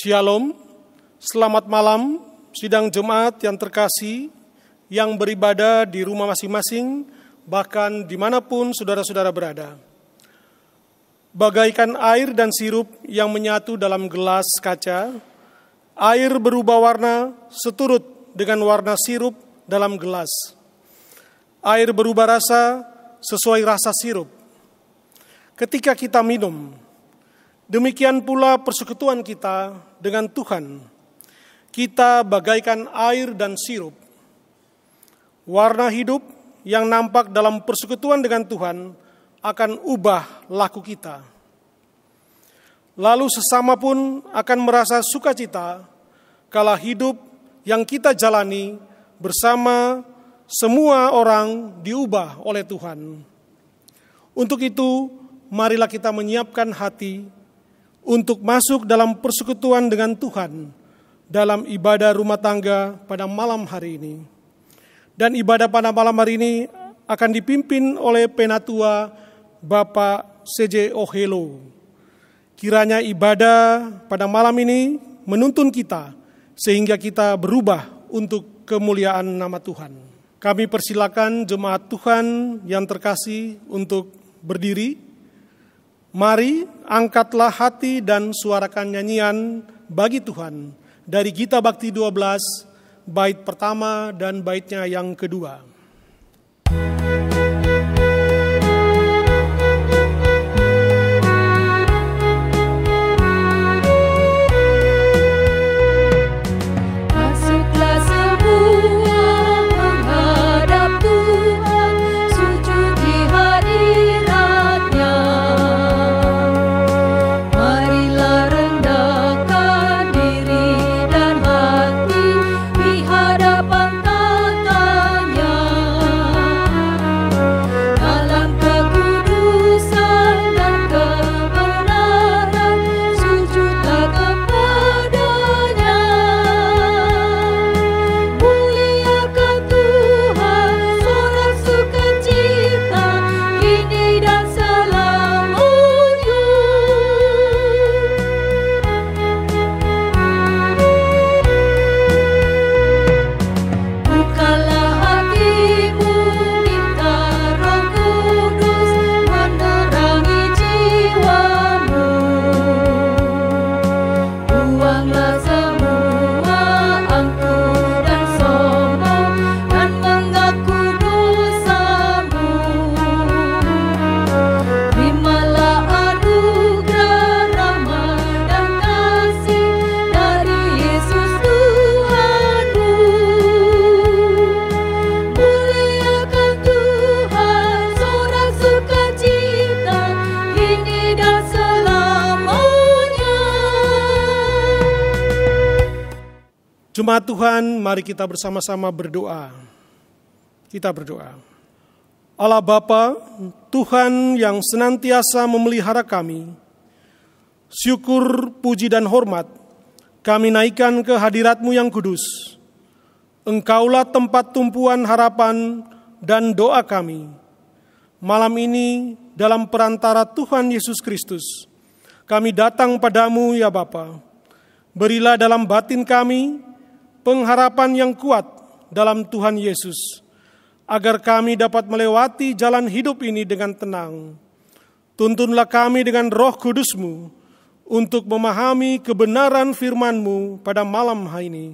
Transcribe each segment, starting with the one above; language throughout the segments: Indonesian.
Shalom, selamat malam sidang jemaat yang terkasih yang beribadah di rumah masing-masing, bahkan dimanapun saudara-saudara berada. Bagaikan air dan sirup yang menyatu dalam gelas kaca, air berubah warna seturut dengan warna sirup dalam gelas. Air berubah rasa sesuai rasa sirup. Ketika kita minum, demikian pula persekutuan kita dengan Tuhan. Kita bagaikan air dan sirup. Warna hidup yang nampak dalam persekutuan dengan Tuhan akan ubah laku kita. Lalu sesama pun akan merasa sukacita kala hidup yang kita jalani bersama semua orang diubah oleh Tuhan. Untuk itu, marilah kita menyiapkan hati untuk masuk dalam persekutuan dengan Tuhan dalam ibadah rumah tangga pada malam hari ini. Dan ibadah pada malam hari ini akan dipimpin oleh Penatua Bapak C.J. Ohelo. Kiranya ibadah pada malam ini menuntun kita sehingga kita berubah untuk kemuliaan nama Tuhan. Kami persilakan jemaat Tuhan yang terkasih untuk berdiri. Mari angkatlah hati dan suarakan nyanyian bagi Tuhan dari Gita Bakti 12, bait pertama dan baitnya yang kedua. Jemaat Tuhan, mari kita bersama-sama berdoa. Kita berdoa. Allah Bapa, Tuhan yang senantiasa memelihara kami, syukur, puji dan hormat kami naikkan ke hadirat-Mu yang kudus. Engkaulah tempat tumpuan harapan dan doa kami. Malam ini dalam perantara Tuhan Yesus Kristus, kami datang padamu ya Bapa. Berilah dalam batin kami pengharapan yang kuat dalam Tuhan Yesus, agar kami dapat melewati jalan hidup ini dengan tenang. Tuntunlah kami dengan Roh Kudus-Mu untuk memahami kebenaran firman-Mu pada malam hari ini.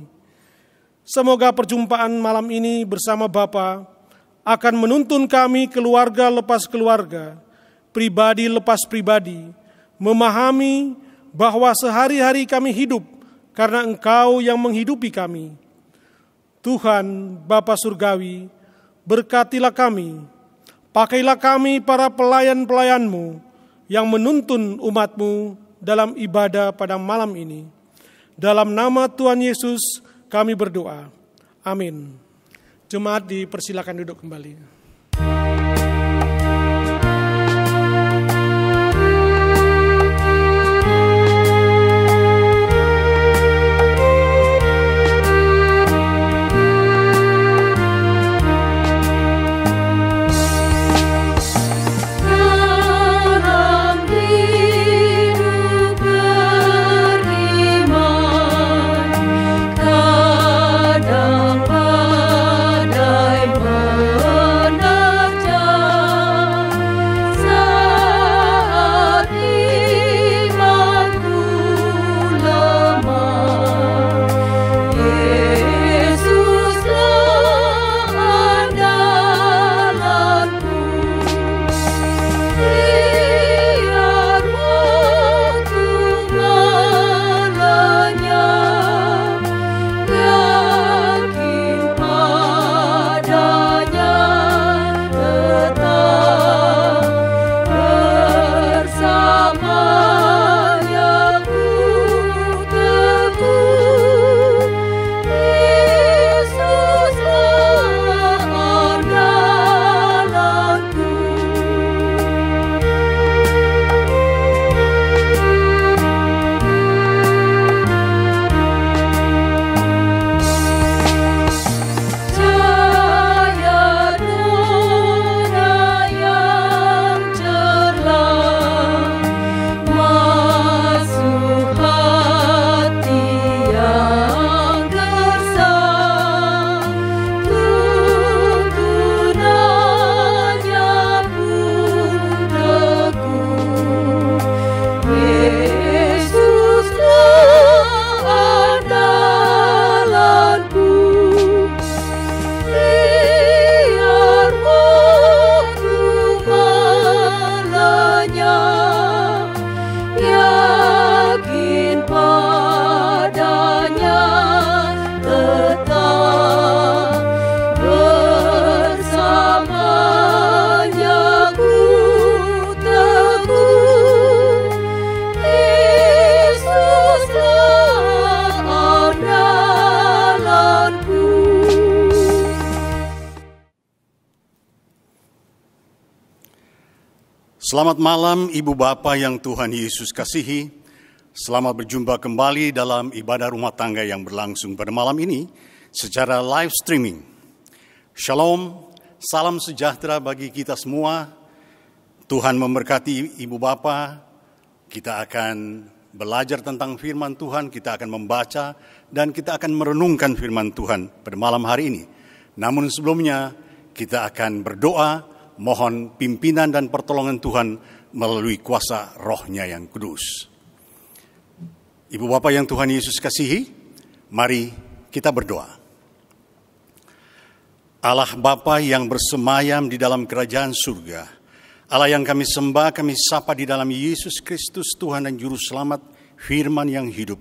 Semoga perjumpaan malam ini bersama Bapa akan menuntun kami keluarga lepas keluarga, pribadi lepas pribadi, memahami bahwa sehari-hari kami hidup karena Engkau yang menghidupi kami. Tuhan, Bapa Surgawi, berkatilah kami. Pakailah kami para pelayan-pelayan-Mu yang menuntun umat-Mu dalam ibadah pada malam ini. Dalam nama Tuhan Yesus kami berdoa. Amin. Jemaat dipersilakan duduk kembali. Dalam hidup beriman Selamat malam Ibu Bapa yang Tuhan Yesus kasihi. Selamat berjumpa kembali dalam ibadah rumah tangga yang berlangsung pada malam ini secara live streaming. Shalom, salam sejahtera bagi kita semua. Tuhan memberkati Ibu Bapa. Kita akan belajar tentang firman Tuhan, kita akan membaca dan kita akan merenungkan firman Tuhan pada malam hari ini. Namun sebelumnya kita akan berdoa, mohon pimpinan dan pertolongan Tuhan melalui kuasa Roh-Nya yang kudus. Ibu Bapa yang Tuhan Yesus kasihi, mari kita berdoa. Allah Bapa yang bersemayam di dalam kerajaan surga, Allah yang kami sembah, kami sapa di dalam Yesus Kristus Tuhan dan Juru Selamat, firman yang hidup.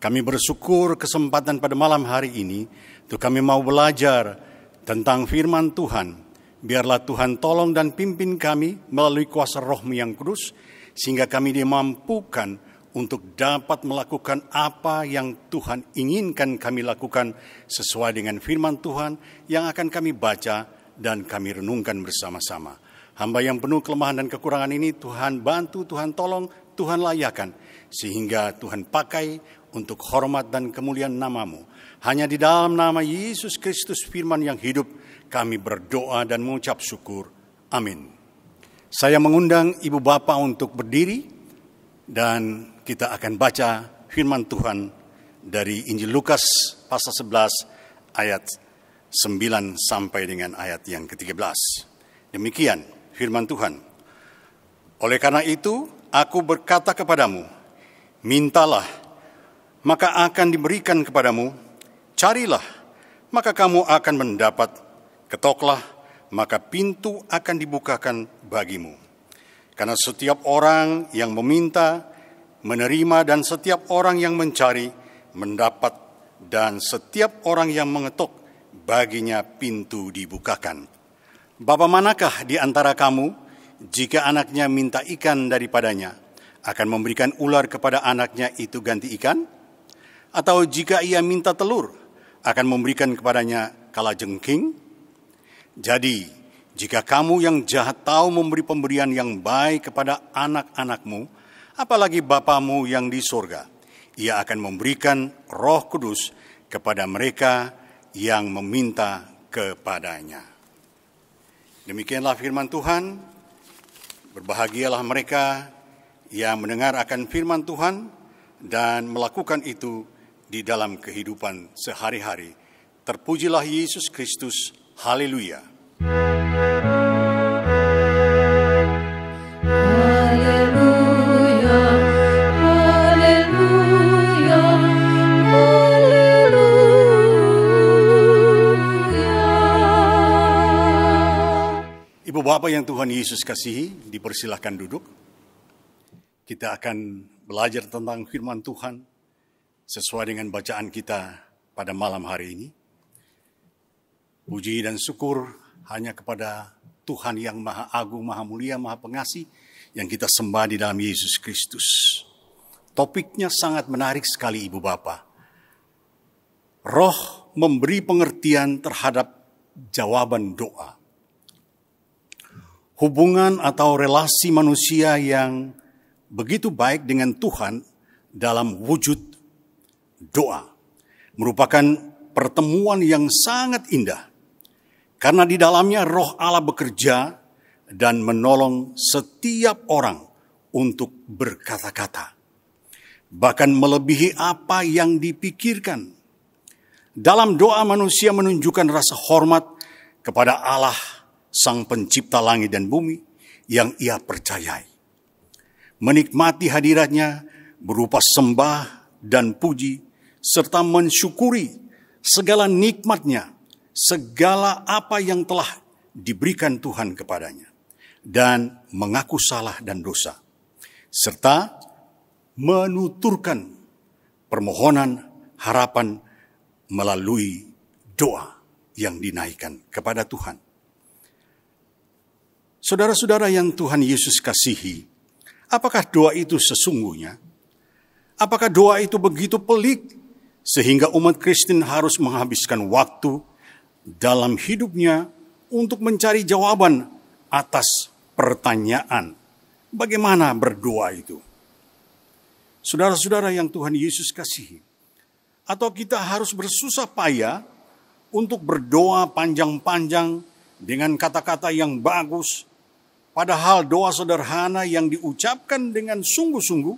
Kami bersyukur kesempatan pada malam hari ini, untuk kami mau belajar tentang firman Tuhan. Biarlah Tuhan tolong dan pimpin kami melalui kuasa Roh-Mu yang kudus, sehingga kami dimampukan untuk dapat melakukan apa yang Tuhan inginkan kami lakukan sesuai dengan firman Tuhan yang akan kami baca dan kami renungkan bersama-sama. Hamba yang penuh kelemahan dan kekurangan ini Tuhan bantu, Tuhan tolong, Tuhan layakan, sehingga Tuhan pakai untuk hormat dan kemuliaan nama-Mu. Hanya di dalam nama Yesus Kristus firman yang hidup, kami berdoa dan mengucap syukur. Amin. Saya mengundang Ibu Bapa untuk berdiri dan kita akan baca firman Tuhan dari Injil Lukas pasal 11 ayat 9 sampai dengan ayat yang ke-13. Demikian firman Tuhan. Oleh karena itu, aku berkata kepadamu, mintalah, maka akan diberikan kepadamu, carilah, maka kamu akan mendapat, ketoklah, maka pintu akan dibukakan bagimu. Karena setiap orang yang meminta, menerima, dan setiap orang yang mencari, mendapat, dan setiap orang yang mengetok, baginya pintu dibukakan. Bapa manakah di antara kamu, jika anaknya minta ikan daripadanya, akan memberikan ular kepada anaknya itu ganti ikan? Atau jika ia minta telur, akan memberikan kepadanya kalajengking? Jadi, jika kamu yang jahat tahu memberi pemberian yang baik kepada anak-anakmu, apalagi Bapamu yang di surga, ia akan memberikan Roh Kudus kepada mereka yang meminta kepadanya. Demikianlah firman Tuhan. Berbahagialah mereka yang mendengar akan firman Tuhan dan melakukan itu di dalam kehidupan sehari-hari. Terpujilah Yesus Kristus. Haleluya. Haleluya. Haleluya. Haleluya. Ibu Bapa yang Tuhan Yesus kasihi, dipersilahkan duduk. Kita akan belajar tentang firman Tuhan sesuai dengan bacaan kita pada malam hari ini. Puji dan syukur hanya kepada Tuhan yang Maha Agung, Maha Mulia, Maha Pengasih yang kita sembah di dalam Yesus Kristus. Topiknya sangat menarik sekali Ibu Bapa. Roh memberi pengertian terhadap jawaban doa. Hubungan atau relasi manusia yang begitu baik dengan Tuhan dalam wujud doa merupakan pertemuan yang sangat indah. Karena di dalamnya Roh Allah bekerja dan menolong setiap orang untuk berkata-kata. Bahkan melebihi apa yang dipikirkan. Dalam doa manusia menunjukkan rasa hormat kepada Allah, Sang Pencipta langit dan bumi yang ia percayai. Menikmati hadiratnya berupa sembah dan puji, serta mensyukuri segala nikmatnya, segala apa yang telah diberikan Tuhan kepadanya, dan mengaku salah dan dosa, serta menuturkan permohonan harapan melalui doa yang dinaikkan kepada Tuhan. Saudara-saudara yang Tuhan Yesus kasihi, apakah doa itu sesungguhnya? Apakah doa itu begitu pelik sehingga umat Kristen harus menghabiskan waktu dalam hidupnya untuk mencari jawaban atas pertanyaan Bagaimana berdoa itu? Saudara-saudara yang Tuhan Yesus kasihi, atau kita harus bersusah payah untuk berdoa panjang-panjang dengan kata-kata yang bagus, padahal doa sederhana yang diucapkan dengan sungguh-sungguh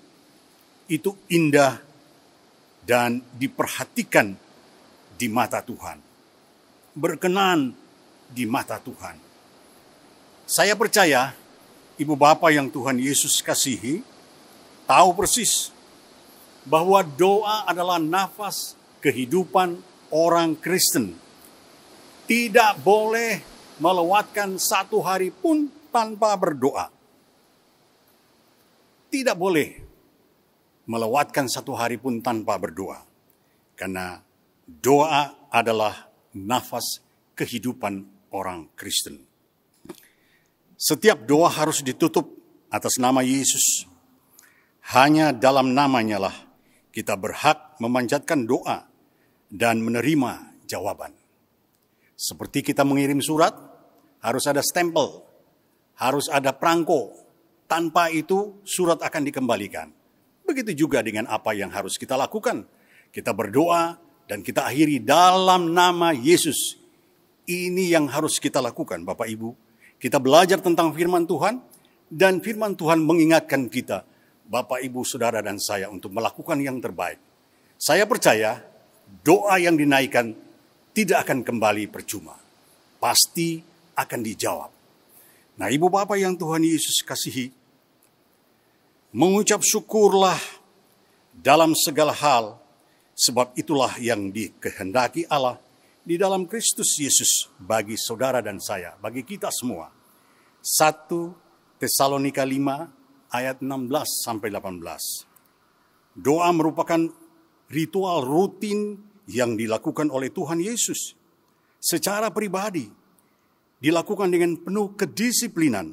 itu indah dan diperhatikan di mata Tuhan, berkenan di mata Tuhan. Saya percaya Ibu Bapa yang Tuhan Yesus kasihi tahu persis bahwa doa adalah nafas kehidupan orang Kristen. Tidak boleh melewatkan satu hari pun tanpa berdoa. Tidak boleh melewatkan satu hari pun tanpa berdoa. Karena doa adalah nafas kehidupan orang Kristen. Setiap doa harus ditutup atas nama Yesus. Hanya dalam namanya lah kita berhak memanjatkan doa dan menerima jawaban. Seperti kita mengirim surat, harus ada stempel, harus ada perangko. Tanpa itu surat akan dikembalikan. Begitu juga dengan apa yang harus kita lakukan. Kita berdoa dan kita akhiri dalam nama Yesus. Ini yang harus kita lakukan, Bapak Ibu. Kita belajar tentang firman Tuhan, dan firman Tuhan mengingatkan kita, Bapak, Ibu, Saudara, dan saya untuk melakukan yang terbaik. Saya percaya doa yang dinaikkan tidak akan kembali percuma. Pasti akan dijawab. Nah, Ibu Bapak yang Tuhan Yesus kasihi, mengucap syukurlah dalam segala hal, sebab itulah yang dikehendaki Allah di dalam Kristus Yesus bagi saudara dan saya, bagi kita semua. 1 Tesalonika 5 ayat 16 sampai 18. Doa merupakan ritual rutin yang dilakukan oleh Tuhan Yesus secara pribadi, dilakukan dengan penuh kedisiplinan.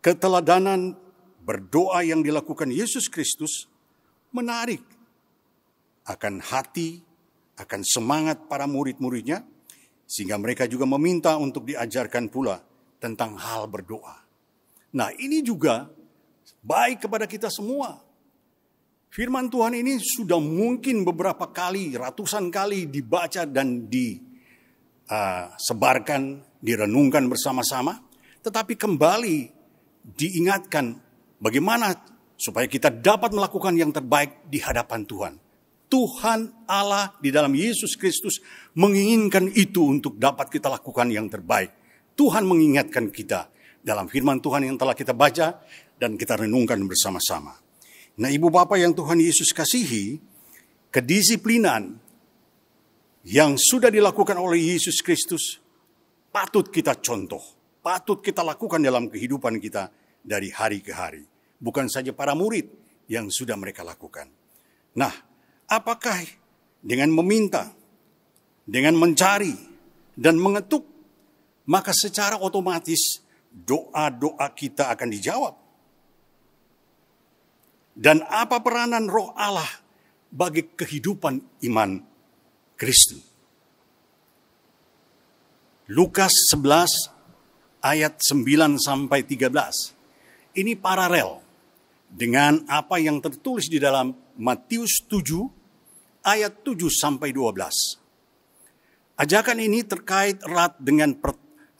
Keteladanan berdoa yang dilakukan Yesus Kristus menarik akan hati, akan semangat para murid-muridnya, sehingga mereka juga meminta untuk diajarkan pula tentang hal berdoa. Nah, ini juga baik kepada kita semua. Firman Tuhan ini sudah mungkin beberapa kali, ratusan kali dibaca dan disebarkan, direnungkan bersama-sama. Tetapi kembali diingatkan bagaimana supaya kita dapat melakukan yang terbaik di hadapan Tuhan. Tuhan Allah di dalam Yesus Kristus menginginkan itu untuk dapat kita lakukan yang terbaik. Tuhan mengingatkan kita dalam firman Tuhan yang telah kita baca dan kita renungkan bersama-sama. Nah, Ibu Bapak yang Tuhan Yesus kasihi, kedisiplinan yang sudah dilakukan oleh Yesus Kristus patut kita contoh, patut kita lakukan dalam kehidupan kita dari hari ke hari. Bukan saja para murid yang sudah mereka lakukan. Nah, apakah dengan meminta, dengan mencari, dan mengetuk, maka secara otomatis doa-doa kita akan dijawab? Dan apa peranan Roh Allah bagi kehidupan iman Kristen? Lukas 11 ayat 9 sampai 13. Ini paralel dengan apa yang tertulis di dalam Matius 7 ayat 7 sampai 12. Ajakan ini terkait erat dengan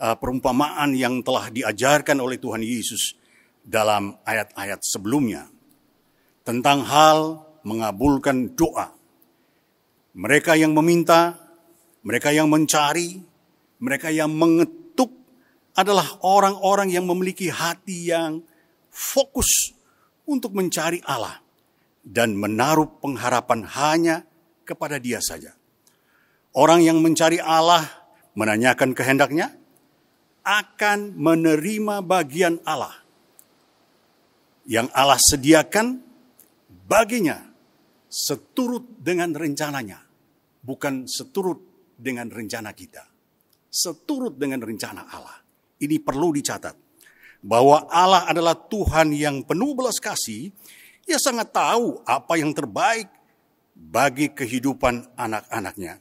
perumpamaan yang telah diajarkan oleh Tuhan Yesus dalam ayat-ayat sebelumnya tentang hal mengabulkan doa. Mereka yang meminta, mereka yang mencari, mereka yang mengetuk adalah orang-orang yang memiliki hati yang fokus untuk mencari Allah dan menaruh pengharapan hanya kepada Dia saja. Orang yang mencari Allah, menanyakan kehendaknya, akan menerima bagian Allah yang Allah sediakan baginya seturut dengan rencananya, bukan seturut dengan rencana kita. Seturut dengan rencana Allah. Ini perlu dicatat, bahwa Allah adalah Tuhan yang penuh belas kasih. Ia sangat tahu apa yang terbaik bagi kehidupan anak-anaknya.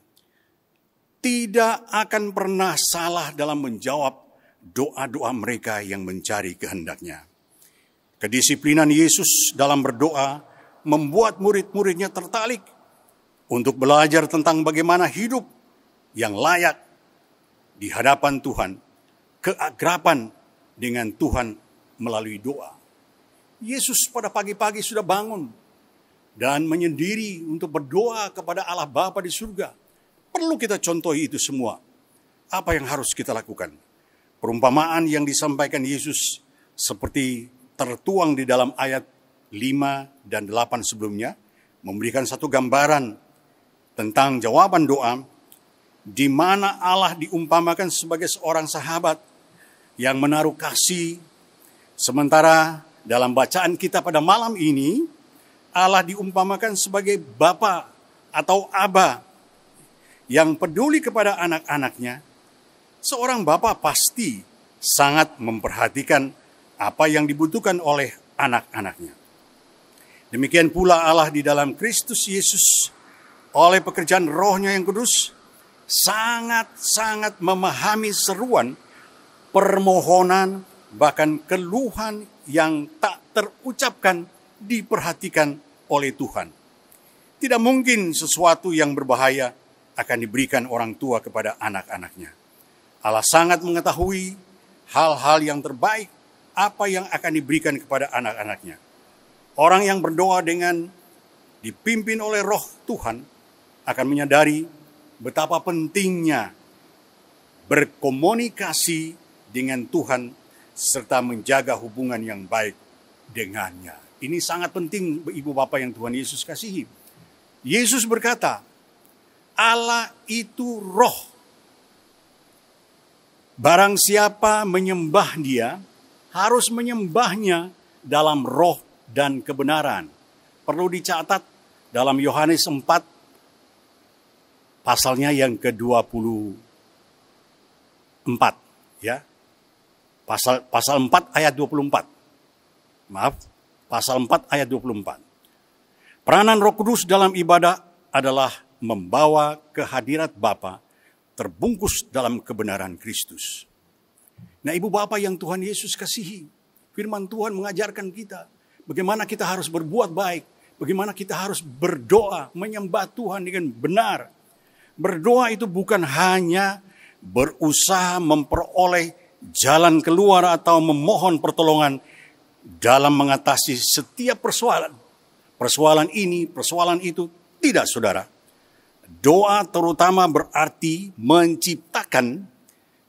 Tidak akan pernah salah dalam menjawab doa-doa mereka yang mencari kehendaknya. Kedisiplinan Yesus dalam berdoa membuat murid-muridnya tertarik untuk belajar tentang bagaimana hidup yang layak di hadapan Tuhan, keakraban dengan Tuhan melalui doa. Yesus pada pagi-pagi sudah bangun dan menyendiri untuk berdoa kepada Allah Bapa di surga. Perlu kita contohi itu semua. Apa yang harus kita lakukan? Perumpamaan yang disampaikan Yesus seperti tertuang di dalam ayat 5 dan 8 sebelumnya, memberikan satu gambaran tentang jawaban doa, di mana Allah diumpamakan sebagai seorang sahabat yang menaruh kasih. Sementara dalam bacaan kita pada malam ini, Allah diumpamakan sebagai Bapa atau Aba yang peduli kepada anak-anaknya. Seorang Bapa pasti sangat memperhatikan apa yang dibutuhkan oleh anak-anaknya. Demikian pula Allah di dalam Kristus Yesus oleh pekerjaan Roh-Nya yang kudus sangat-sangat memahami seruan, permohonan, bahkan keluhan yang tak terucapkan diperhatikan oleh Tuhan. Tidak mungkin sesuatu yang berbahaya akan diberikan orang tua kepada anak-anaknya. Allah sangat mengetahui hal-hal yang terbaik, apa yang akan diberikan kepada anak-anaknya. Orang yang berdoa dengan dipimpin oleh Roh Tuhan akan menyadari betapa pentingnya berkomunikasi dengan Tuhan serta menjaga hubungan yang baik dengannya. Ini sangat penting, Ibu Bapak yang Tuhan Yesus kasihi. Yesus berkata, Allah itu roh. Barang siapa menyembah Dia, harus menyembahnya dalam roh dan kebenaran. Perlu dicatat dalam Yohanes 4, pasalnya yang ke-24. Ya. Pasal 4 ayat 24. Maaf, pasal 4 ayat 24. Peranan Roh Kudus dalam ibadah adalah membawa kehadirat Bapa terbungkus dalam kebenaran Kristus. Nah, Ibu Bapak yang Tuhan Yesus kasihi, firman Tuhan mengajarkan kita bagaimana kita harus berbuat baik, bagaimana kita harus berdoa, menyembah Tuhan dengan benar. Berdoa itu bukan hanya berusaha memperoleh jalan keluar atau memohon pertolongan dalam mengatasi setiap persoalan. Persoalan ini, persoalan itu, tidak saudara. Doa terutama berarti menciptakan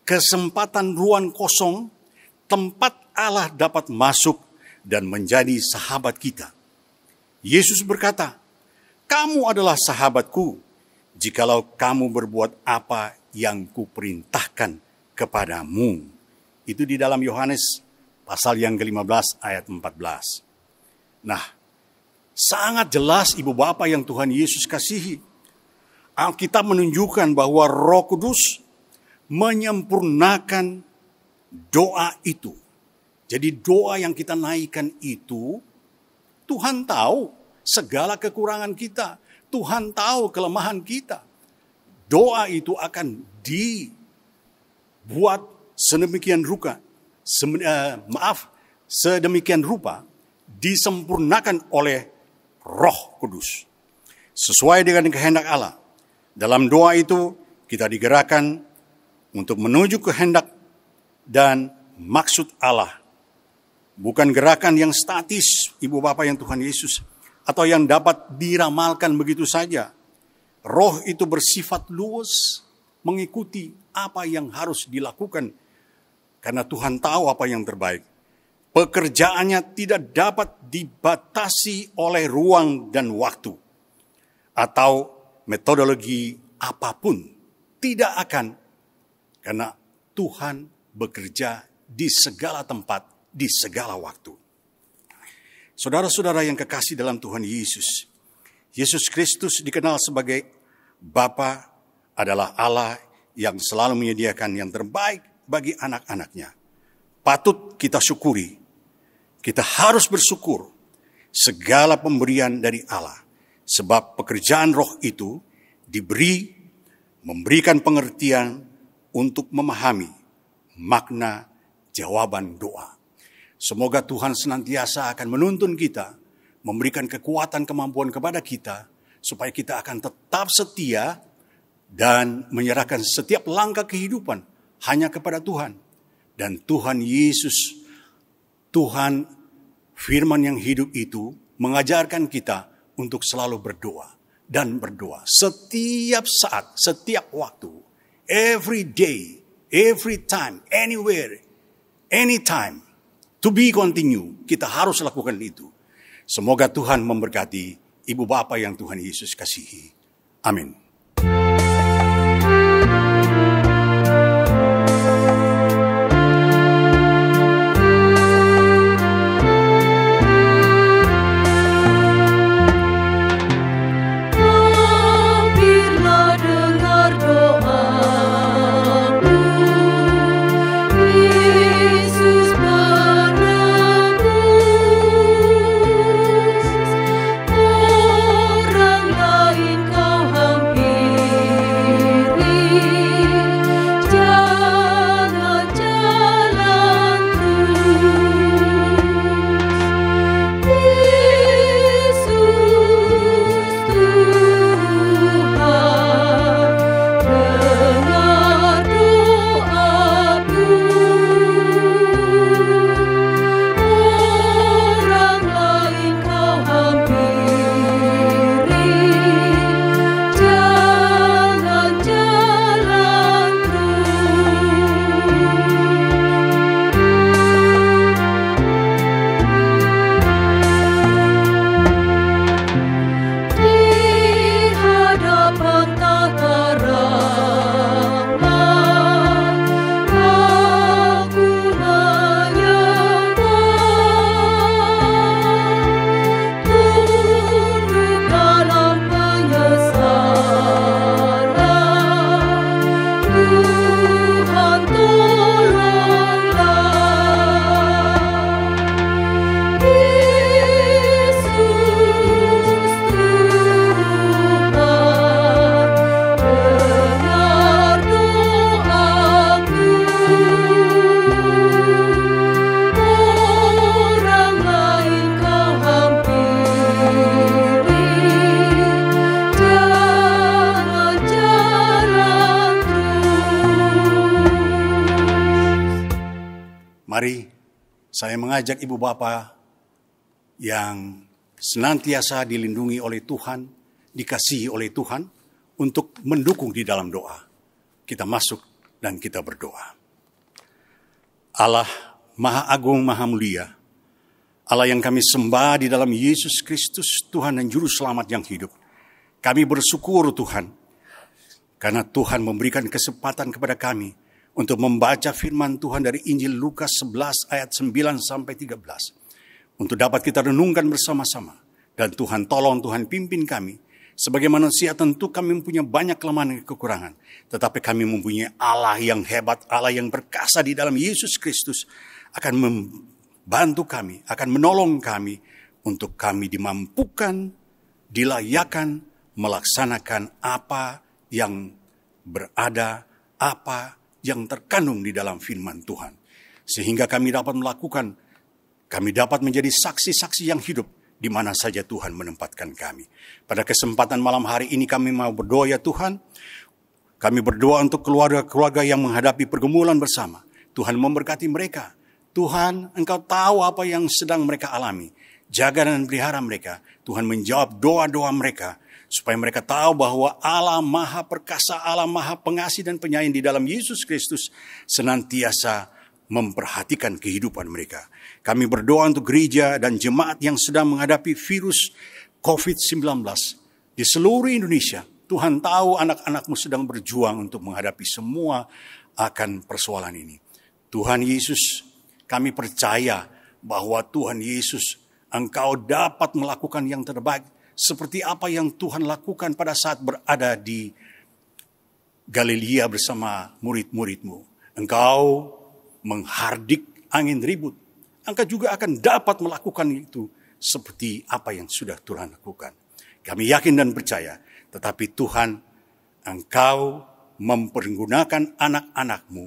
kesempatan ruang kosong, tempat Allah dapat masuk dan menjadi sahabat kita. Yesus berkata, kamu adalah sahabatku, jikalau kamu berbuat apa yang kuperintahkan kepadamu. Itu di dalam Yohanes pasal yang ke-15 ayat 14. Nah, sangat jelas Ibu Bapak yang Tuhan Yesus kasihi. Alkitab menunjukkan bahwa Roh Kudus menyempurnakan doa itu. Jadi doa yang kita naikkan itu, Tuhan tahu segala kekurangan kita. Tuhan tahu kelemahan kita. Doa itu akan dibuat sedemikian rupa, disempurnakan oleh Roh Kudus. Sesuai dengan kehendak Allah. Dalam doa itu kita digerakkan untuk menuju kehendak dan maksud Allah. Bukan gerakan yang statis, Ibu Bapak yang Tuhan Yesus, atau yang dapat diramalkan begitu saja. Roh itu bersifat luas, mengikuti apa yang harus dilakukan, karena Tuhan tahu apa yang terbaik. Pekerjaannya tidak dapat dibatasi oleh ruang dan waktu, atau metodologi apapun. Tidak akan, karena Tuhan bekerja di segala tempat, di segala waktu. Saudara-saudara yang kekasih dalam Tuhan Yesus, Yesus Kristus dikenal sebagai Bapa, adalah Allah yang selalu menyediakan yang terbaik bagi anak-anaknya. Patut kita syukuri, kita harus bersyukur segala pemberian dari Allah, sebab pekerjaan Roh itu memberikan pengertian untuk memahami makna jawaban doa. Semoga Tuhan senantiasa akan menuntun kita, memberikan kekuatan kemampuan kepada kita, supaya kita akan tetap setia dan menyerahkan setiap langkah kehidupan hanya kepada Tuhan. Dan Tuhan Yesus, Tuhan firman yang hidup itu mengajarkan kita untuk selalu berdoa dan berdoa setiap saat, setiap waktu, every day, every time, anywhere, anytime, to be continue. Kita harus lakukan itu. Semoga Tuhan memberkati ibu bapa yang Tuhan Yesus kasihi. Amin. Mari saya mengajak ibu bapa yang senantiasa dilindungi oleh Tuhan, dikasihi oleh Tuhan, untuk mendukung di dalam doa. Kita masuk dan kita berdoa. Allah Maha Agung, Maha Mulia, Allah yang kami sembah di dalam Yesus Kristus, Tuhan dan Juru Selamat yang hidup. Kami bersyukur Tuhan, karena Tuhan memberikan kesempatan kepada kami untuk membaca firman Tuhan dari Injil Lukas 11 ayat 9 sampai 13. Untuk dapat kita renungkan bersama-sama. Dan Tuhan tolong, Tuhan pimpin kami. Sebagai manusia tentu kami mempunyai banyak kelemahan dan kekurangan. Tetapi kami mempunyai Allah yang hebat, Allah yang perkasa di dalam Yesus Kristus. Akan membantu kami, akan menolong kami. Untuk kami dimampukan, dilayakan, melaksanakan apa yang berada, apa yang terkandung di dalam firman Tuhan. Sehingga kami dapat melakukan, kami dapat menjadi saksi-saksi yang hidup di mana saja Tuhan menempatkan kami. Pada kesempatan malam hari ini kami mau berdoa ya Tuhan. Kami berdoa untuk keluarga-keluarga yang menghadapi pergumulan bersama. Tuhan memberkati mereka. Tuhan, Engkau tahu apa yang sedang mereka alami. Jaga dan pelihara mereka. Tuhan menjawab doa-doa mereka. Supaya mereka tahu bahwa Allah Maha Perkasa, Allah Maha Pengasih dan Penyayang di dalam Yesus Kristus senantiasa memperhatikan kehidupan mereka. Kami berdoa untuk gereja dan jemaat yang sedang menghadapi virus COVID-19 di seluruh Indonesia. Tuhan tahu anak-anak-Mu sedang berjuang untuk menghadapi semua akan persoalan ini. Tuhan Yesus, kami percaya bahwa Tuhan Yesus, Engkau dapat melakukan yang terbaik. Seperti apa yang Tuhan lakukan pada saat berada di Galilea bersama murid-murid-Mu. Engkau menghardik angin ribut. Engkau juga akan dapat melakukan itu seperti apa yang sudah Tuhan lakukan. Kami yakin dan percaya. Tetapi Tuhan, Engkau mempergunakan anak-anak-Mu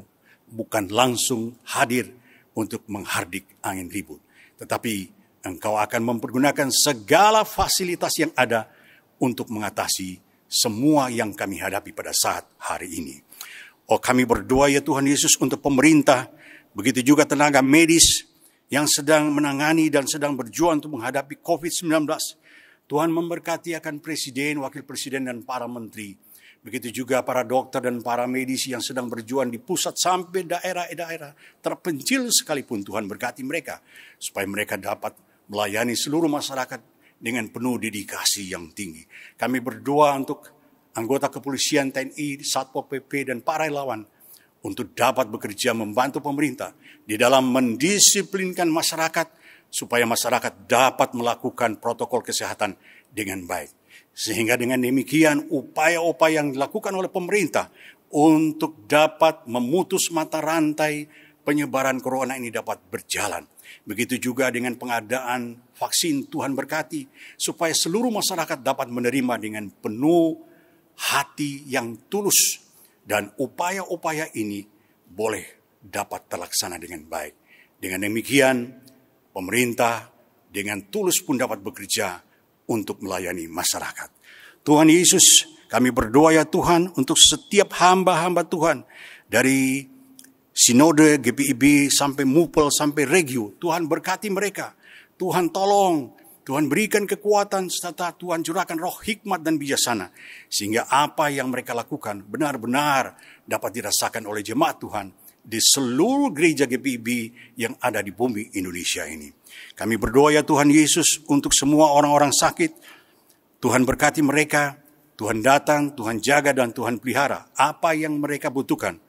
bukan langsung hadir untuk menghardik angin ribut. Tetapi Engkau akan mempergunakan segala fasilitas yang ada untuk mengatasi semua yang kami hadapi pada saat hari ini. Oh, kami berdoa ya Tuhan Yesus untuk pemerintah, begitu juga tenaga medis yang sedang menangani dan sedang berjuang untuk menghadapi COVID-19. Tuhan memberkati akan presiden, wakil presiden, dan para menteri. Begitu juga para dokter dan para medis yang sedang berjuang di pusat sampai daerah-daerah terpencil sekalipun. Tuhan berkati mereka supaya mereka dapat melayani seluruh masyarakat dengan penuh dedikasi yang tinggi. Kami berdoa untuk anggota kepolisian, TNI, Satpol PP, dan para relawan untuk dapat bekerja membantu pemerintah di dalam mendisiplinkan masyarakat supaya masyarakat dapat melakukan protokol kesehatan dengan baik. Sehingga dengan demikian upaya-upaya yang dilakukan oleh pemerintah untuk dapat memutus mata rantai penyebaran corona ini dapat berjalan. Begitu juga dengan pengadaan vaksin, Tuhan berkati supaya seluruh masyarakat dapat menerima dengan penuh hati yang tulus. Dan upaya-upaya ini boleh dapat terlaksana dengan baik. Dengan demikian pemerintah dengan tulus pun dapat bekerja untuk melayani masyarakat. Tuhan Yesus, kami berdoa ya Tuhan untuk setiap hamba-hamba Tuhan dari Sinode, GPIB, sampai MUPEL, sampai Regio. Tuhan berkati mereka. Tuhan tolong, Tuhan berikan kekuatan serta Tuhan curahkan roh hikmat dan bijaksana. Sehingga apa yang mereka lakukan benar-benar dapat dirasakan oleh jemaat Tuhan di seluruh gereja GPIB yang ada di bumi Indonesia ini. Kami berdoa ya Tuhan Yesus untuk semua orang-orang sakit. Tuhan berkati mereka, Tuhan datang, Tuhan jaga dan Tuhan pelihara apa yang mereka butuhkan.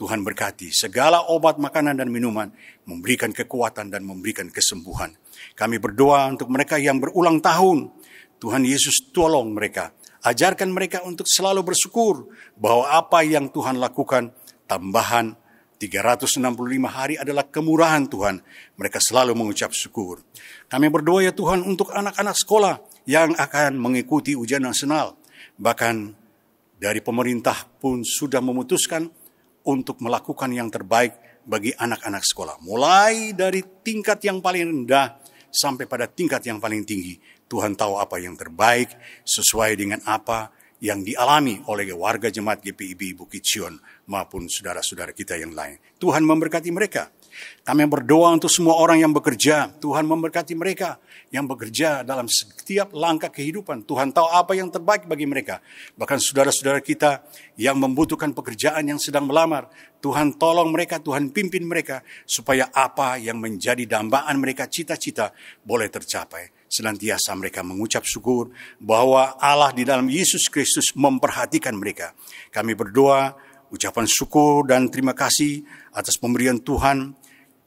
Tuhan berkati segala obat, makanan dan minuman, memberikan kekuatan dan memberikan kesembuhan. Kami berdoa untuk mereka yang berulang tahun. Tuhan Yesus tolong mereka, ajarkan mereka untuk selalu bersyukur bahwa apa yang Tuhan lakukan tambahan 365 hari adalah kemurahan Tuhan. Mereka selalu mengucap syukur. Kami berdoa ya Tuhan untuk anak-anak sekolah yang akan mengikuti ujian nasional. Bahkan dari pemerintah pun sudah memutuskan untuk melakukan yang terbaik bagi anak-anak sekolah. Mulai dari tingkat yang paling rendah sampai pada tingkat yang paling tinggi. Tuhan tahu apa yang terbaik sesuai dengan apa yang dialami oleh warga jemaat GPIB Bukit Sion maupun saudara-saudara kita yang lain. Tuhan memberkati mereka. Kami berdoa untuk semua orang yang bekerja. Tuhan memberkati mereka yang bekerja dalam setiap langkah kehidupan. Tuhan tahu apa yang terbaik bagi mereka. Bahkan saudara-saudara kita yang membutuhkan pekerjaan yang sedang melamar. Tuhan tolong mereka, Tuhan pimpin mereka supaya apa yang menjadi dambaan mereka, cita-cita boleh tercapai. Senantiasa mereka mengucap syukur bahwa Allah di dalam Yesus Kristus memperhatikan mereka. Kami berdoa, ucapan syukur dan terima kasih atas pemberian Tuhan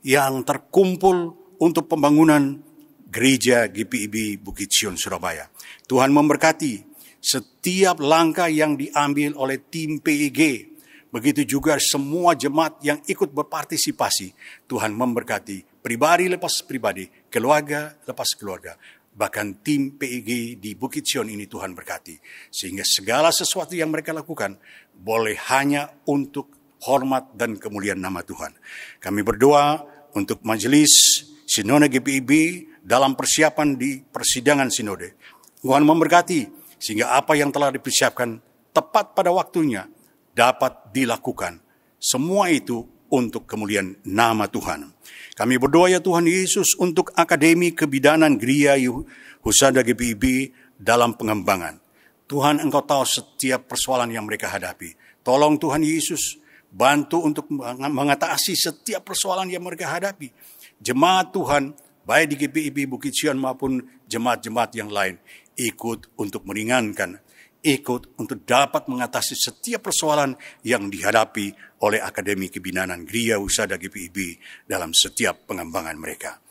yang terkumpul untuk pembangunan gereja GPIB Bukit Sion Surabaya. Tuhan memberkati setiap langkah yang diambil oleh tim PIG. Begitu juga semua jemaat yang ikut berpartisipasi. Tuhan memberkati pribadi lepas pribadi, keluarga lepas keluarga. Bahkan tim PIG di Bukit Sion ini Tuhan berkati. Sehingga segala sesuatu yang mereka lakukan boleh hanya untuk hormat dan kemuliaan nama Tuhan. Kami berdoa untuk majelis Sinode GPIB dalam persiapan di persidangan Sinode. Tuhan memberkati sehingga apa yang telah dipersiapkan tepat pada waktunya dapat dilakukan. Semua itu untuk kemuliaan nama Tuhan. Kami berdoa ya Tuhan Yesus untuk Akademi Kebidanan Gria Husada GPIB dalam pengembangan. Tuhan, Engkau tahu setiap persoalan yang mereka hadapi. Tolong Tuhan Yesus, bantu untuk mengatasi setiap persoalan yang mereka hadapi. Jemaat Tuhan, baik di GPIB Bukit Sion maupun jemaat-jemaat yang lain, ikut untuk meringankan, ikut untuk dapat mengatasi setiap persoalan yang dihadapi oleh Akademi Kebidanan Gria Husada GPIB dalam setiap pengembangan mereka.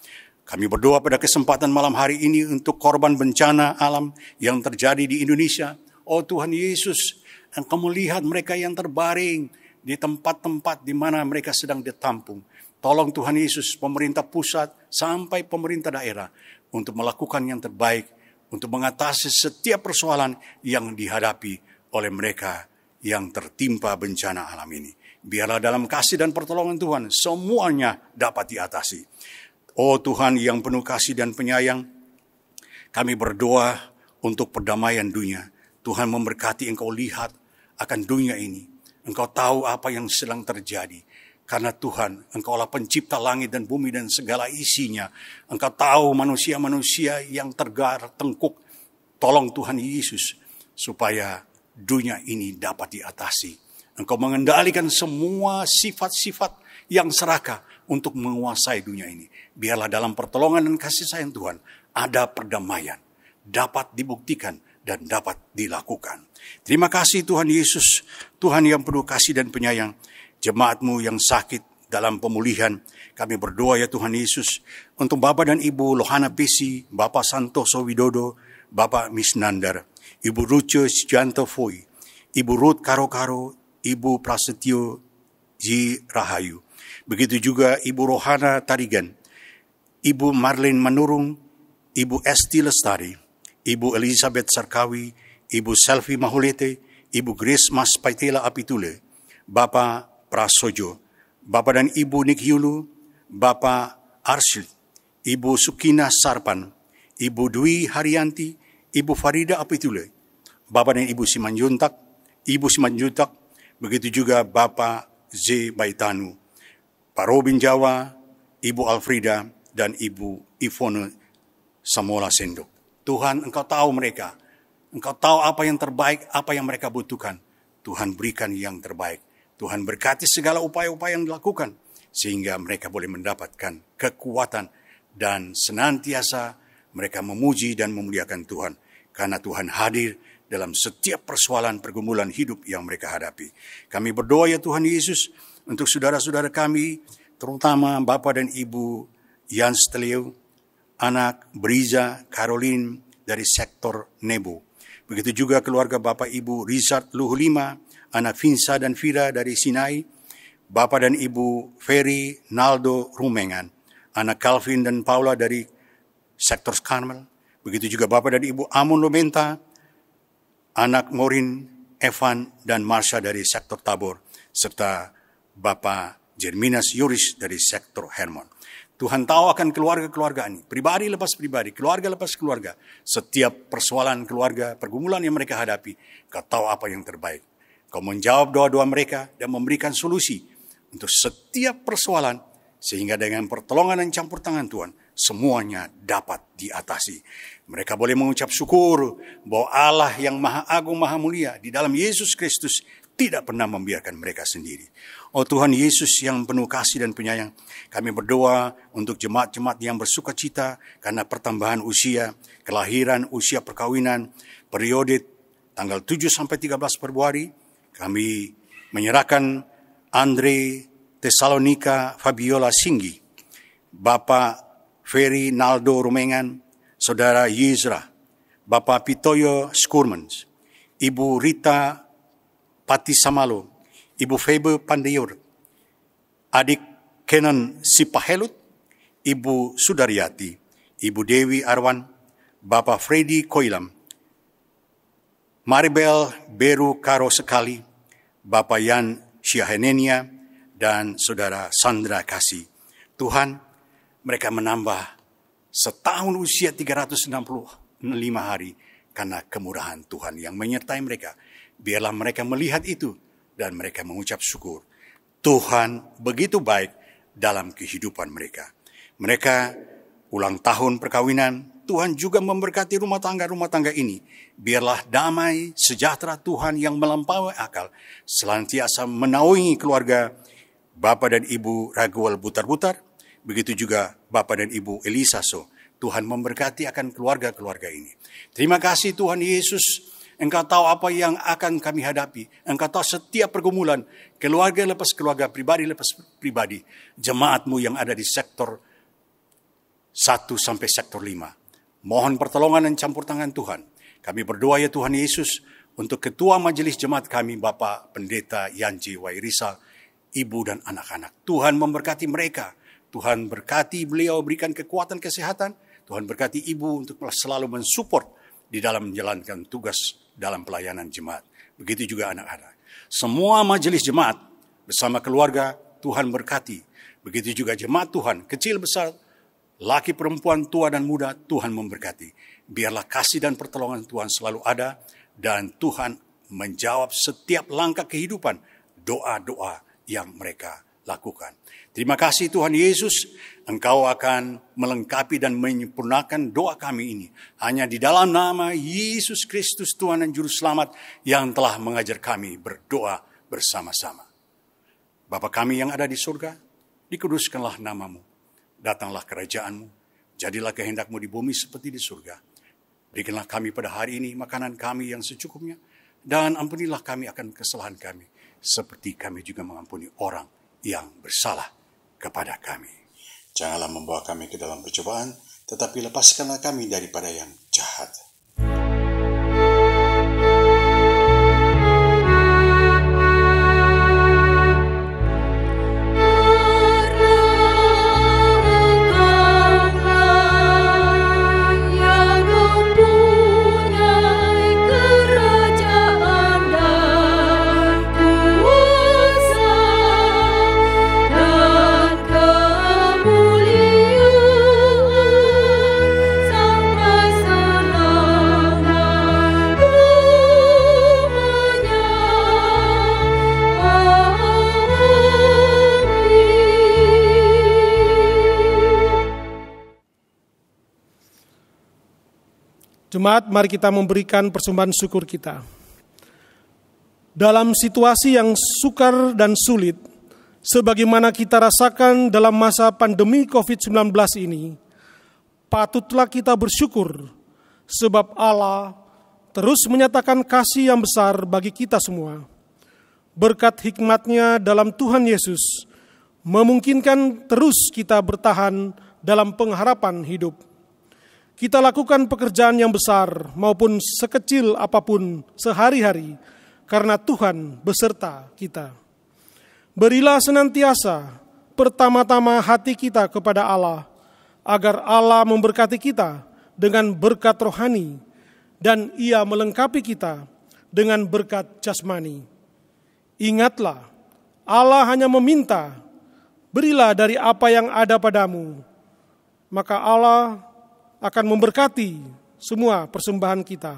Kami berdoa pada kesempatan malam hari ini untuk korban bencana alam yang terjadi di Indonesia. Oh Tuhan Yesus, Engkau melihat mereka yang terbaring di tempat-tempat di mana mereka sedang ditampung. Tolong Tuhan Yesus, pemerintah pusat sampai pemerintah daerah untuk melakukan yang terbaik, untuk mengatasi setiap persoalan yang dihadapi oleh mereka yang tertimpa bencana alam ini. Biarlah dalam kasih dan pertolongan Tuhan, semuanya dapat diatasi. Oh Tuhan yang penuh kasih dan penyayang, kami berdoa untuk perdamaian dunia. Tuhan memberkati Engkau lihat akan dunia ini. Engkau tahu apa yang sedang terjadi. Karena Tuhan, Engkaulah pencipta langit dan bumi dan segala isinya. Engkau tahu manusia-manusia yang tertengkuk. Tolong Tuhan Yesus, supaya dunia ini dapat diatasi. Engkau mengendalikan semua sifat-sifat yang serakah untuk menguasai dunia ini. Biarlah dalam pertolongan dan kasih sayang Tuhan, ada perdamaian, dapat dibuktikan dan dapat dilakukan. Terima kasih Tuhan Yesus, Tuhan yang penuh kasih dan penyayang. Jemaat-Mu yang sakit dalam pemulihan, kami berdoa ya Tuhan Yesus, untuk Bapak dan Ibu Lohana Pesi, Bapak Santoso Widodo, Bapak Misnandar, Ibu Ruce Sijanto Foi, Ibu Ruth Karo-Karo, Ibu Prasetyo Ji Rahayu. Begitu juga Ibu Rohana Tarigan, Ibu Marlene Manurung, Ibu Esti Lestari, Ibu Elizabeth Sarkawi, Ibu Selvi Mahulete, Ibu Grace Mas Paitela Apitule, Bapak Prasojo, Bapak dan Ibu Nikyulu, Bapak Arsyid, Ibu Sukina Sarpan, Ibu Dwi Haryanti, Ibu Farida Apitule, Bapak dan Ibu Simanjuntak, Ibu Simanjuntak, begitu juga Bapak Z. Baitanu, Pak Robin Jawa, Ibu Alfrida, dan Ibu Ivone Samola Sendok. Tuhan, Engkau tahu mereka. Engkau tahu apa yang terbaik, apa yang mereka butuhkan. Tuhan berikan yang terbaik. Tuhan berkati segala upaya-upaya yang dilakukan, sehingga mereka boleh mendapatkan kekuatan dan senantiasa mereka memuji dan memuliakan Tuhan. Karena Tuhan hadir dalam setiap persoalan pergumulan hidup yang mereka hadapi. Kami berdoa ya Tuhan Yesus, untuk saudara-saudara kami, terutama Bapak dan Ibu Yan Stelio, anak Briza Caroline dari sektor Nebo. Begitu juga keluarga Bapak Ibu Rizat Luhulima, anak Vinsa dan Vira dari Sinai, Bapak dan Ibu Ferry Naldo Rumengan, anak Calvin dan Paula dari sektor Carmel. Begitu juga Bapak dan Ibu Amon Lomenta, anak Morin, Evan dan Marsha dari sektor Tabor, serta Bapak Jerminas Yuris dari sektor Hermon. Tuhan tahu akan keluarga-keluarga ini, pribadi lepas pribadi, keluarga lepas keluarga. Setiap persoalan keluarga, pergumulan yang mereka hadapi, Kau tahu apa yang terbaik. Kau menjawab doa-doa mereka dan memberikan solusi untuk setiap persoalan, sehingga dengan pertolongan dan campur tangan Tuhan, semuanya dapat diatasi. Mereka boleh mengucap syukur bahwa Allah yang Maha Agung, Maha Mulia di dalam Yesus Kristus tidak pernah membiarkan mereka sendiri. Oh Tuhan Yesus yang penuh kasih dan penyayang, kami berdoa untuk jemaat-jemaat yang bersuka cita karena pertambahan usia, kelahiran, usia perkawinan, periode tanggal 7 sampai 13 Februari. Kami menyerahkan Andre Tesalonika Fabiola Singgi, Bapak Ferry Naldo Rumengan, Saudara Yizra, Bapak Pitoyo Skurmans, Ibu Rita Pati Samalo, Ibu Febe Pandeyur, Adik Kenan Sipahelut, Ibu Sudaryati, Ibu Dewi Arwan, Bapak Freddy Koilam, Maribel Beru Karo Sekali, Bapak Yan Syahenenia, dan Saudara Sandra Kasih. Tuhan, mereka menambah setahun usia 365 hari karena kemurahan Tuhan yang menyertai mereka. Biarlah mereka melihat itu dan mereka mengucap syukur. Tuhan begitu baik dalam kehidupan mereka. Mereka ulang tahun perkawinan, Tuhan juga memberkati rumah tangga ini. Biarlah damai, sejahtera Tuhan yang melampaui akal senantiasa menaungi keluarga Bapak dan Ibu Raguel Butar-Butar. Begitu juga Bapak dan Ibu Elisa So. Tuhan memberkati akan keluarga-keluarga ini. Terima kasih Tuhan Yesus. Engkau tahu apa yang akan kami hadapi. Engkau tahu setiap pergumulan, keluarga lepas keluarga, pribadi lepas pribadi. Jemaat-Mu yang ada di sektor 1 sampai sektor 5. Mohon pertolongan dan campur tangan Tuhan. Kami berdoa ya Tuhan Yesus untuk Ketua Majelis Jemaat kami, Bapak Pendeta Yanji Wairisa, ibu dan anak-anak. Tuhan memberkati mereka. Tuhan berkati beliau, berikan kekuatan kesehatan. Tuhan berkati ibu untuk selalu mensupport di dalam menjalankan tugas dalam pelayanan jemaat. Begitu juga anak-anak. Semua majelis jemaat bersama keluarga, Tuhan berkati. Begitu juga jemaat Tuhan, kecil besar, laki perempuan, tua dan muda, Tuhan memberkati. Biarlah kasih dan pertolongan Tuhan selalu ada, dan Tuhan menjawab setiap langkah kehidupan, doa-doa yang mereka lakukan. Terima kasih Tuhan Yesus, Engkau akan melengkapi dan menyempurnakan doa kami ini. Hanya di dalam nama Yesus Kristus Tuhan dan Juru Selamat yang telah mengajar kami berdoa bersama-sama. Bapa kami yang ada di surga, dikuduskanlah namamu. Datanglah kerajaanmu, jadilah kehendak-mu di bumi seperti di surga. Berikanlah kami pada hari ini makanan kami yang secukupnya, dan ampunilah kami akan kesalahan kami, seperti kami juga mengampuni orang yang bersalah kepada kami. Janganlah membawa kami ke dalam percobaan, tetapi lepaskanlah kami daripada yang jahat. Jemaat, mari kita memberikan persembahan syukur kita. Dalam situasi yang sukar dan sulit, sebagaimana kita rasakan dalam masa pandemi COVID-19 ini, patutlah kita bersyukur, sebab Allah terus menyatakan kasih yang besar bagi kita semua. Berkat hikmat-Nya dalam Tuhan Yesus, memungkinkan terus kita bertahan dalam pengharapan hidup. Kita lakukan pekerjaan yang besar maupun sekecil apapun sehari-hari karena Tuhan beserta kita. Berilah senantiasa pertama-tama hati kita kepada Allah, agar Allah memberkati kita dengan berkat rohani dan Ia melengkapi kita dengan berkat jasmani. Ingatlah, Allah hanya meminta, berilah dari apa yang ada padamu, maka Allah akan memberkati semua persembahan kita.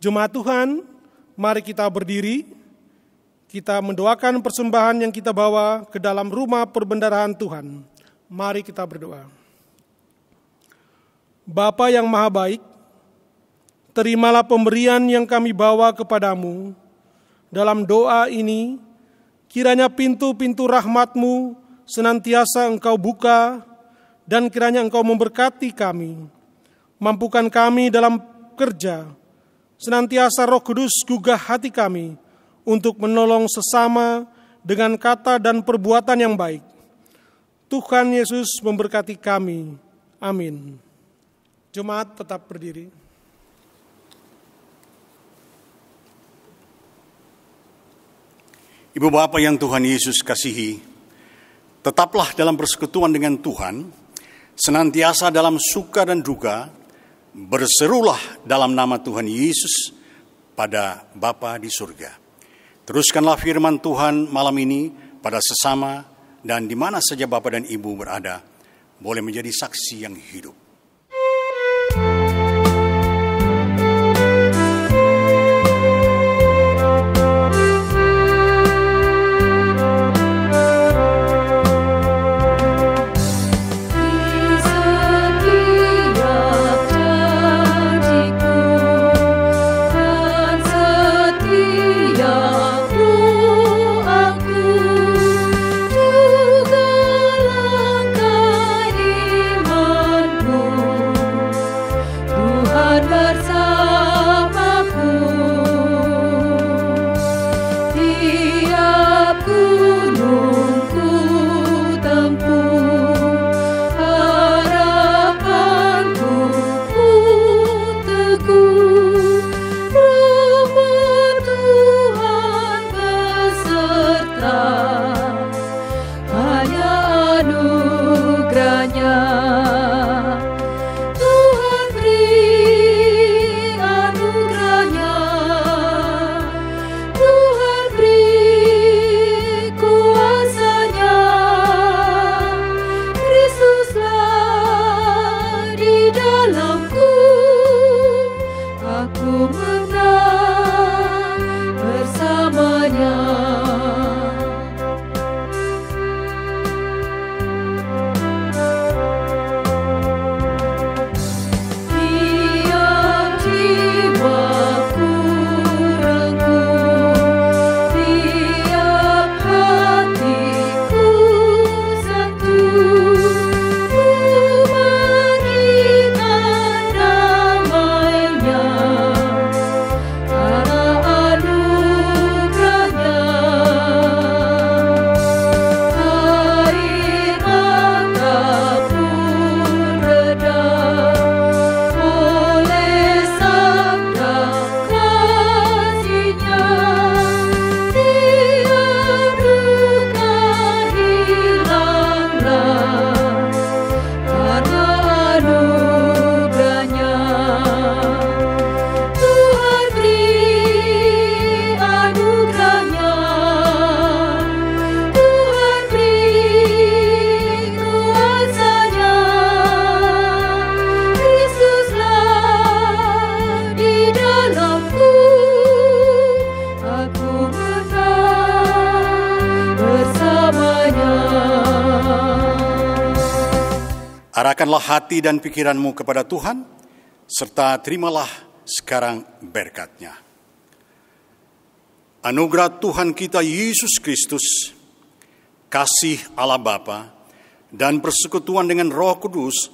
Jemaat Tuhan, mari kita berdiri, kita mendoakan persembahan yang kita bawa ke dalam rumah perbendaharaan Tuhan. Mari kita berdoa. Bapa yang Maha Baik, terimalah pemberian yang kami bawa kepadamu. Dalam doa ini, kiranya pintu-pintu rahmat-Mu senantiasa Engkau buka, dan kiranya Engkau memberkati kami, mampukan kami dalam kerja. Senantiasa Roh Kudus gugah hati kami untuk menolong sesama dengan kata dan perbuatan yang baik. Tuhan Yesus memberkati kami. Amin. Jemaat tetap berdiri. Ibu Bapa yang Tuhan Yesus kasihi, tetaplah dalam persekutuan dengan Tuhan, senantiasa dalam suka dan duka, berserulah dalam nama Tuhan Yesus pada Bapa di surga. Teruskanlah firman Tuhan malam ini pada sesama dan di mana saja Bapa dan Ibu berada, boleh menjadi saksi yang hidup. Arahkanlah hati dan pikiranmu kepada Tuhan, serta terimalah sekarang berkat-Nya. Anugerah Tuhan kita Yesus Kristus, kasih Allah Bapa, dan persekutuan dengan Roh Kudus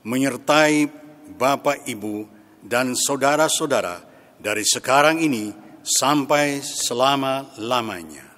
menyertai Bapak, Ibu, dan saudara-saudara dari sekarang ini sampai selama-lamanya.